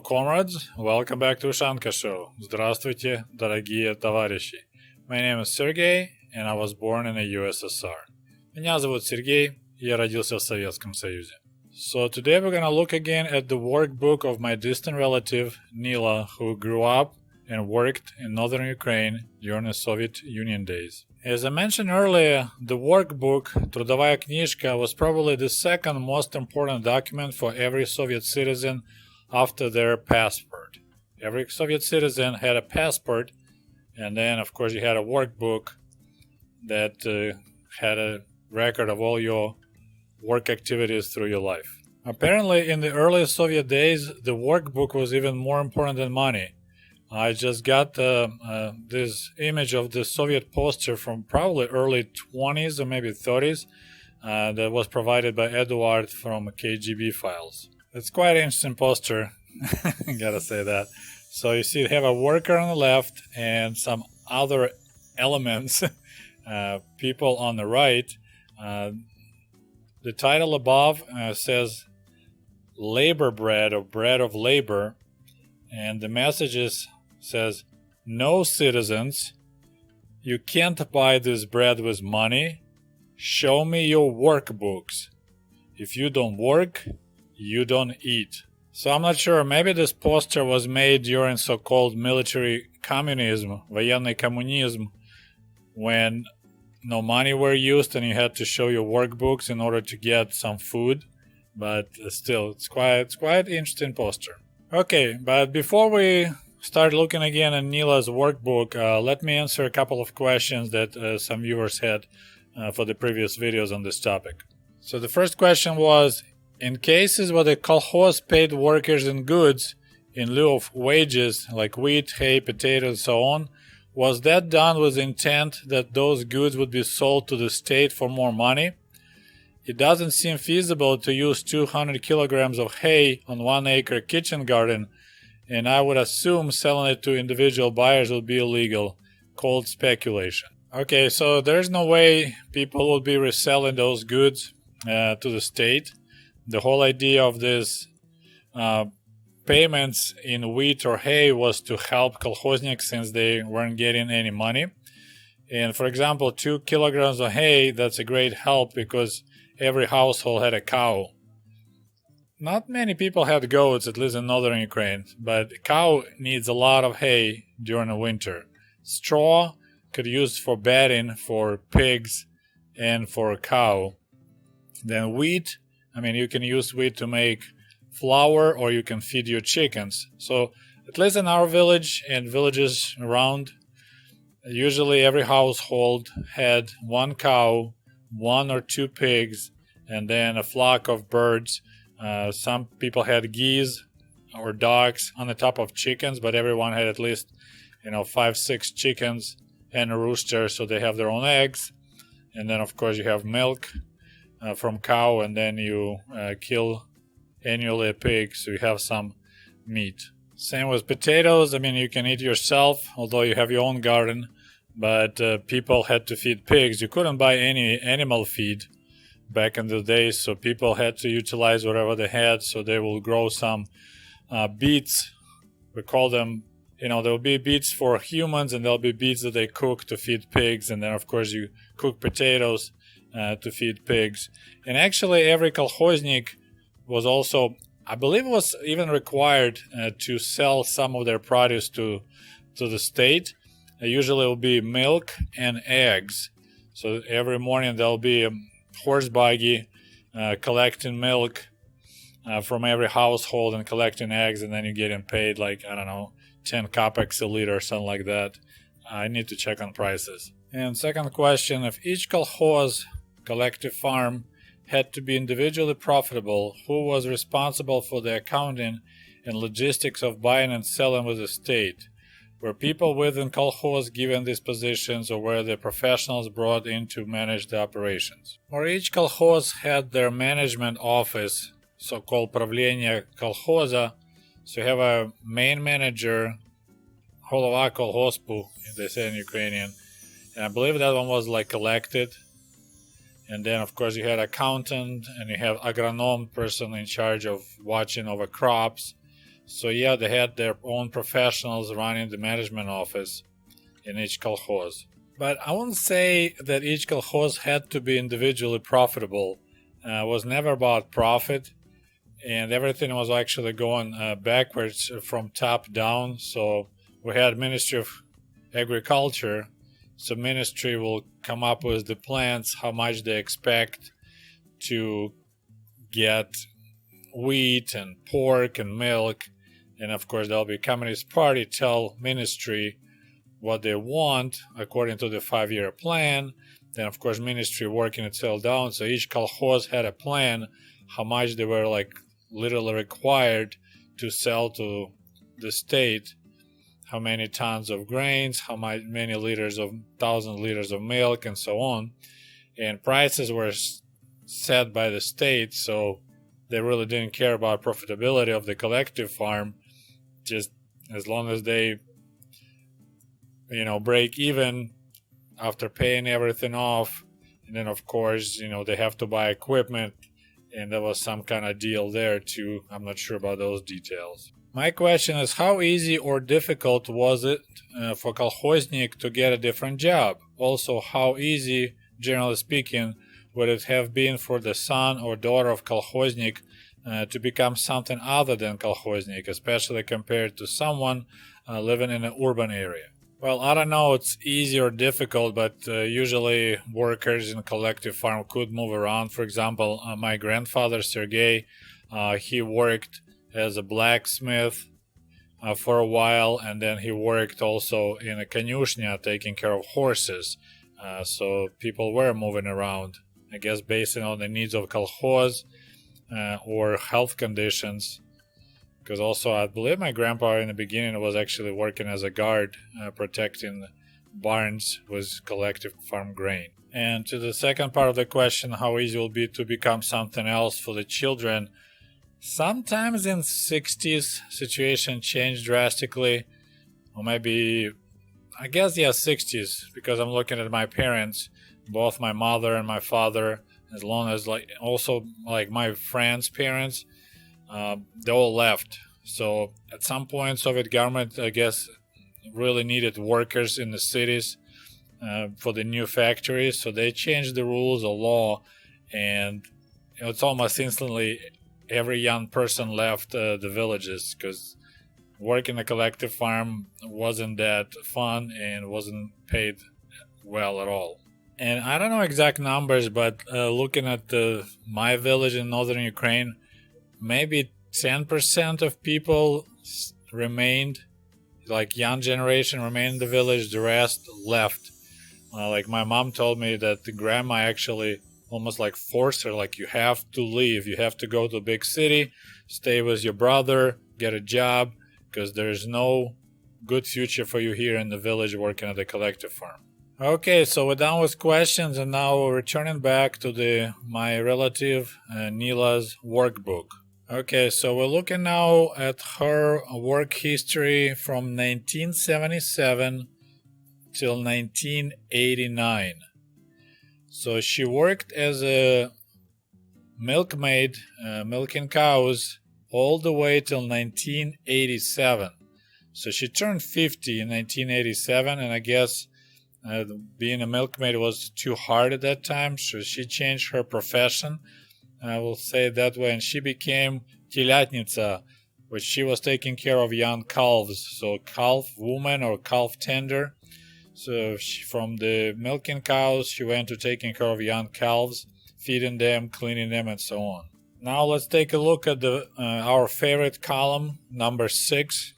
comrades, welcome back to Ushanka Show. Здравствуйте, дорогие товарищи. My name is Sergey, and I was born in the USSR. Меня зовут Сергей, и я родился в Советском Союзе. So today we're gonna look again at the workbook of my distant relative, Nila, who grew up and worked in northern Ukraine during the Soviet Union days. As I mentioned earlier, the workbook, трудовая книжка, was probably the second most important document for every Soviet citizen after their passport. Every Soviet citizen had a passport, and then of course you had a workbook that had a record of all your work activities through your life. Apparently in the early Soviet days, the workbook was even more important than money. I just got this image of the Soviet poster from probably early 20s or maybe 30s that was provided by Eduard from KGB files. It's quite an interesting poster, gotta say that. So you see you have a worker on the left and some other elements, people on the right. The title above says labor bread or bread of labor, and the messages says, no citizens, you can't buy this bread with money. Show me your workbooks. If you don't work, you don't eat. So I'm not sure, maybe this poster was made during so-called military communism, военный коммунизм, when no money were used and you had to show your workbooks in order to get some food. But still, it's quite interesting poster. Okay, but before we start looking again at Nila's workbook, let me answer a couple of questions that some viewers had for the previous videos on this topic. So the first question was, in cases where the kolkhoz paid workers in goods in lieu of wages like wheat, hay, potatoes, and so on, was that done with intent that those goods would be sold to the state for more money? It doesn't seem feasible to use 200 kilograms of hay on 1 acre kitchen garden, and I would assume selling it to individual buyers would be illegal, called speculation. Okay, so there's no way people would be reselling those goods to the state. The whole idea of this payments in wheat or hay was to help kolkhozniks since they weren't getting any money. And for example, 2 kilograms of hay, that's a great help because every household had a cow. Not many people had goats, at least in northern Ukraine, but a cow needs a lot of hay during the winter. Straw could be used for bedding for pigs and for a cow. Then wheat, you can use wheat to make flour or you can feed your chickens. So at least in our village and villages around, usually every household had 1 cow, 1 or 2 pigs, and then a flock of birds. Some people had geese or ducks on the top of chickens, but everyone had at least 5-6 chickens and a rooster, so they have their own eggs. And then of course you have milk from cow, and then you kill annually a pig, so you have some meat. Same with potatoes. You can eat yourself, although you have your own garden, but people had to feed pigs. You couldn't buy any animal feed back in the days, so people had to utilize whatever they had. So they will grow some beets. We call them, there will be beets for humans, and there'll be beets that they cook to feed pigs, and then of course you cook potatoes to feed pigs. And actually every kolkhoznik was also, I believe it was even required to sell some of their produce to the state. Usually it will be milk and eggs. So every morning there'll be a horse buggy collecting milk from every household and collecting eggs, and then you're getting paid 10 kopecks a liter or something like that. I need to check on prices. And second question, if each kolkhoz, collective farm, had to be individually profitable, who was responsible for the accounting and logistics of buying and selling with the state? Were people within kolkhoz given these positions, or were the professionals brought in to manage the operations? Or each kolkhoz had their management office, so-called правление kolkhoza. So you have a main manager, голова колгоспу, they say in Ukrainian, and I believe that one was elected. And then of course you had accountant, and you have agronom, person in charge of watching over crops. So yeah, they had their own professionals running the management office in each kolkhoz. But I wouldn't say that each kolkhoz had to be individually profitable. It was never about profit, and everything was actually going backwards from top down. So we had Ministry of Agriculture, so ministry will come up with the plans, how much they expect to get wheat and pork and milk, and of course there'll be Communist Party tell ministry what they want according to the 5-year plan. Then of course ministry working itself down, so each kolkhoz had a plan how much they were like literally required to sell to the state, how many tons of grains, how many liters of 1,000 liters of milk, and so on. And prices were set by the state, so they really didn't care about profitability of the collective farm, just as long as they break even after paying everything off. And then of course they have to buy equipment, and there was some kind of deal there too. I'm not sure about those details. My question is, how easy or difficult was it for kolkhoznik to get a different job? Also, how easy, generally speaking, would it have been for the son or daughter of kolkhoznik to become something other than kolkhoznik, especially compared to someone living in an urban area? Well, I don't know it's easy or difficult, but usually workers in collective farm could move around. For example, my grandfather, Sergey, he worked as a blacksmith for a while, and then he worked also in a konyushnya taking care of horses. So people were moving around, I guess, based on the needs of kolkhoz or health conditions. Because also, I believe my grandpa in the beginning was actually working as a guard, protecting barns with collective farm grain. And to the second part of the question, how easy it will be to become something else for the children, sometimes in 60s, situation changed drastically. Or maybe, I guess, 60s, because I'm looking at my parents, both my mother and my father, as long as also my friends' parents, they all left. So at some point, Soviet government, I guess, really needed workers in the cities for the new factories. So they changed the rules, the law, and it's almost instantly every young person left the villages, because working a collective farm wasn't that fun and wasn't paid well at all. And I don't know exact numbers, but looking at my village in northern Ukraine, maybe 10% of people remained, young generation remained in the village, the rest left. My mom told me that the grandma actually almost forced her, you have to leave, you have to go to a big city, stay with your brother, get a job, because there's no good future for you here in the village working at the collective farm. Okay, so we're done with questions, and now we're returning back to my relative Nila's workbook. Okay, so we're looking now at her work history from 1977 till 1989. So she worked as a milkmaid, milking cows, all the way till 1987. So she turned 50 in 1987, and I guess being a milkmaid was too hard at that time, so she changed her profession, I will say it that way, and she became telatnitsa, which she was taking care of young calves, so calf woman or calf tender. So from the milking cows, she went to taking care of young calves, feeding them, cleaning them, and so on. Now let's take a look at our favorite column, number 6,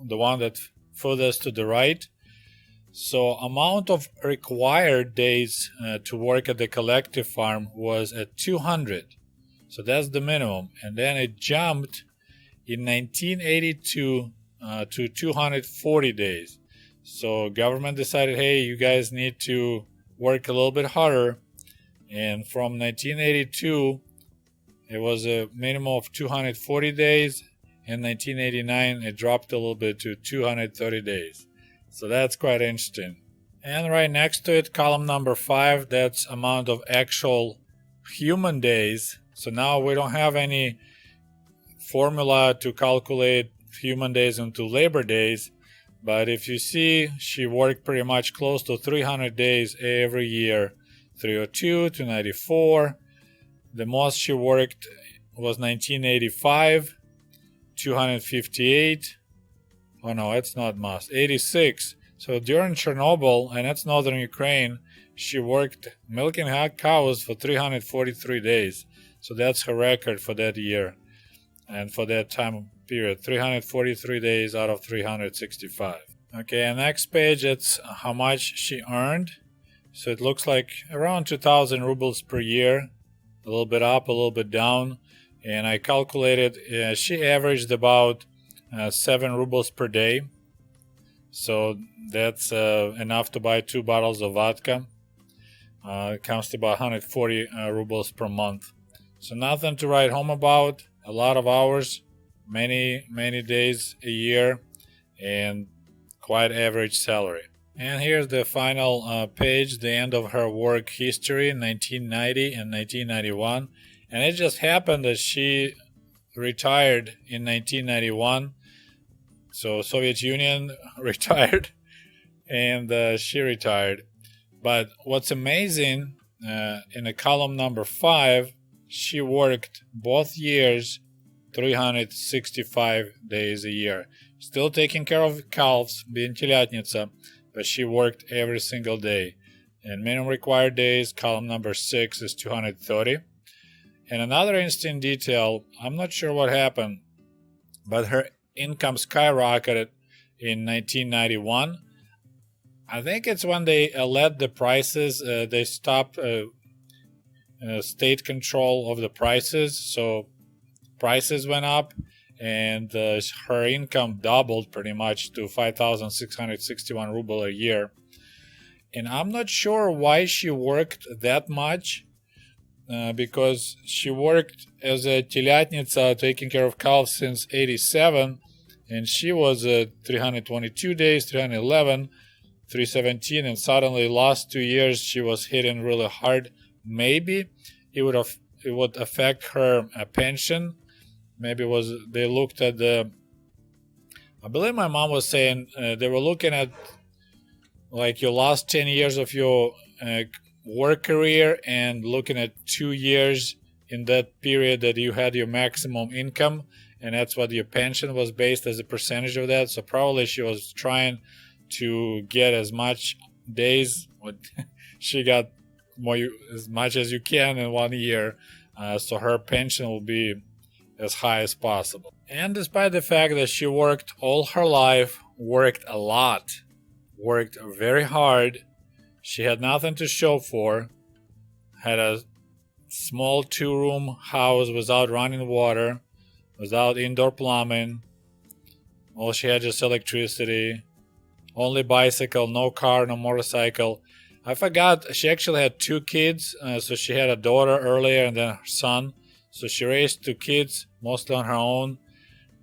the one that furthest to the right. So amount of required days to work at the collective farm was at 200. So that's the minimum. And then it jumped in 1982 to 240 days. So government decided, hey, you guys need to work a little bit harder. And from 1982, it was a minimum of 240 days. In 1989, it dropped a little bit to 230 days. So that's quite interesting. And right next to it, column number 5, that's amount of actual human days. So now we don't have any formula to calculate human days into labor days, but if you see, she worked pretty much close to 300 days every year. 302 to 94. The most she worked was 1985, 258. Oh no, it's not most. 86. So during Chernobyl, and that's northern Ukraine, she worked milking cows for 343 days. So that's her record for that year and for that time period. 343 days out of 365. Okay, and next page, it's how much she earned. So it looks like around 2,000 rubles per year. A little bit up, a little bit down. And I calculated she averaged about 7 rubles per day. So that's enough to buy 2 bottles of vodka. It comes to about 140 rubles per month. So nothing to write home about. A lot of hours, many days a year, and quite average salary. And here's the final page, the end of her work history, 1990 and 1991. And it just happened that she retired in 1991. So Soviet Union retired, and she retired. But what's amazing, in the column number 5, she worked both years 365 days a year. Still taking care of calves, being телятница, but she worked every single day. And minimum required days, column number 6, is 230. And another interesting detail, I'm not sure what happened, but her income skyrocketed in 1991. I think it's when they let the prices, they stopped state control of the prices, so prices went up, and her income doubled pretty much to 5,661 ruble a year. And I'm not sure why she worked that much, because she worked as a телятница, taking care of calves, since 87, and she was 322 days, 311, 317, and suddenly last 2 years she was hitting really hard. Maybe it would affect her pension. Maybe they looked at I believe my mom was saying they were looking at like your last 10 years of your work career and looking at 2 years in that period that you had your maximum income, and that's what your pension was based as a percentage of that. So probably she was trying to get as much days. She got as much as you can in 1 year, so her pension will be as high as possible. And despite the fact that she worked all her life, worked a lot, worked very hard, she had nothing to show for, had a small 2-room house without running water, without indoor plumbing, all she had just electricity, only bicycle, no car, no motorcycle. I forgot, she actually had 2 kids, so she had a daughter earlier and then her son. So she raised 2 kids, mostly on her own,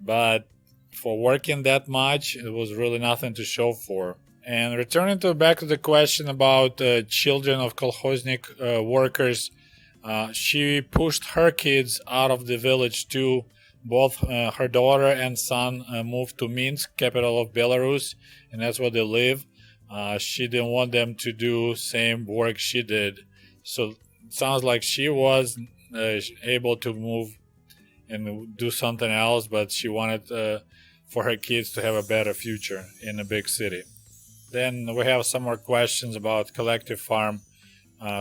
but for working that much, it was really nothing to show for. And returning back to the question about children of kolkhoznik workers, she pushed her kids out of the village too. Both her daughter and son moved to Minsk, capital of Belarus, and that's where they live. She didn't want them to do same work she did. So it sounds like she was able to move and do something else, but she wanted for her kids to have a better future in a big city. Then we have some more questions about collective farm.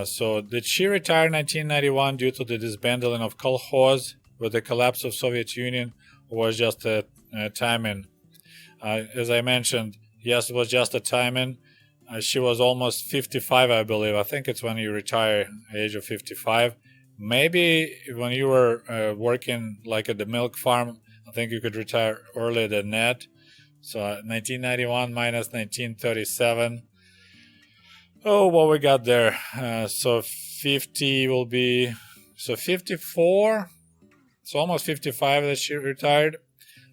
So did she retire in 1991 due to the disbanding of kolkhoz with the collapse of Soviet Union, or was just a timing? As I mentioned, yes, it was just a timing. She was almost 55, I believe. I think it's when you retire, age of 55. Maybe when you were working like at the milk farm, I think you could retire earlier than that. So 1991 minus 1937. Oh, what we got there? So 50 will be, so 54. So almost 55 that she retired.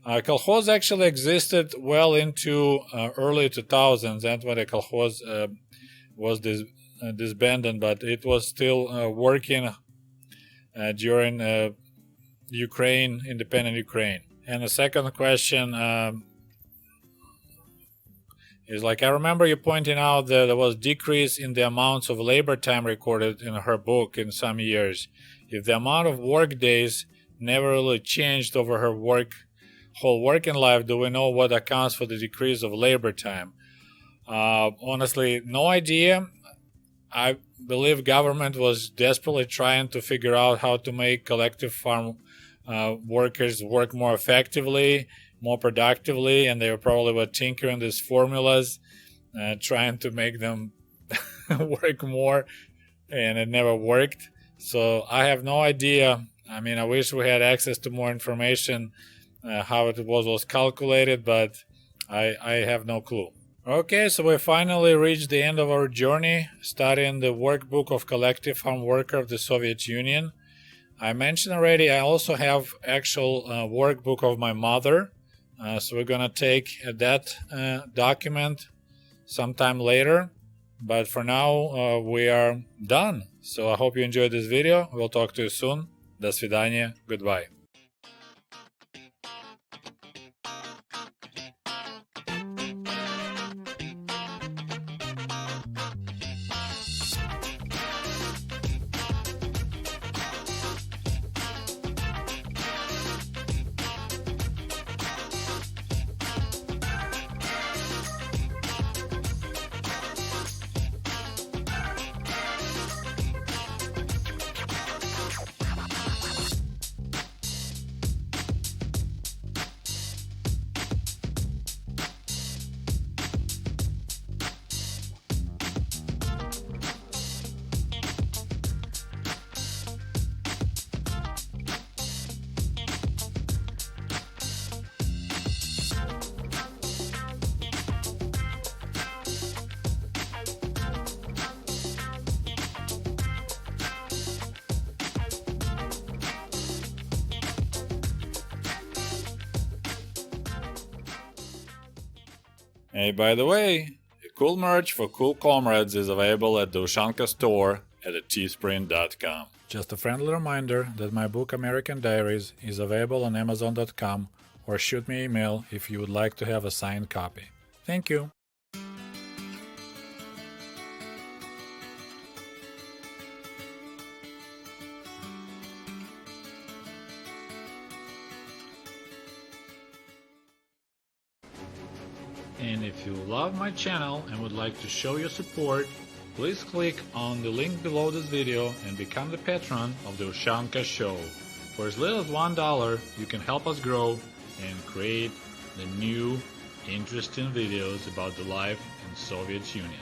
Kolkhoz actually existed well into early 2000s. That's when the kolkhoz was disbanded, but it was still working during Ukraine, independent Ukraine. And the second question is like, I remember you pointing out that there was decrease in the amounts of labor time recorded in her book in some years. If the amount of work days never really changed over her whole working life, do we know what accounts for the decrease of labor time? Honestly, no idea. I believe government was desperately trying to figure out how to make collective farm workers work more effectively, more productively, and they were tinkering these formulas, trying to make them work more, and it never worked. So I have no idea. I mean, I wish we had access to more information, how it was calculated, but I have no clue. Okay, so we finally reached the end of our journey, studying the workbook of collective farm worker of the Soviet Union. I mentioned already, I also have actual workbook of my mother, so we're gonna take that document sometime later. But for now, we are done. So I hope you enjoyed this video. We'll talk to you soon. До свидания. Goodbye. Hey, by the way, cool merch for cool comrades is available at the Ushanka store at teespring.com. Just a friendly reminder that my book American Diaries is available on Amazon.com, or shoot me an email if you would like to have a signed copy. Thank you. And if you love my channel and would like to show your support, please click on the link below this video and become the patron of the Ushanka Show. For as little as $1, you can help us grow and create the new, interesting videos about the life in Soviet Union.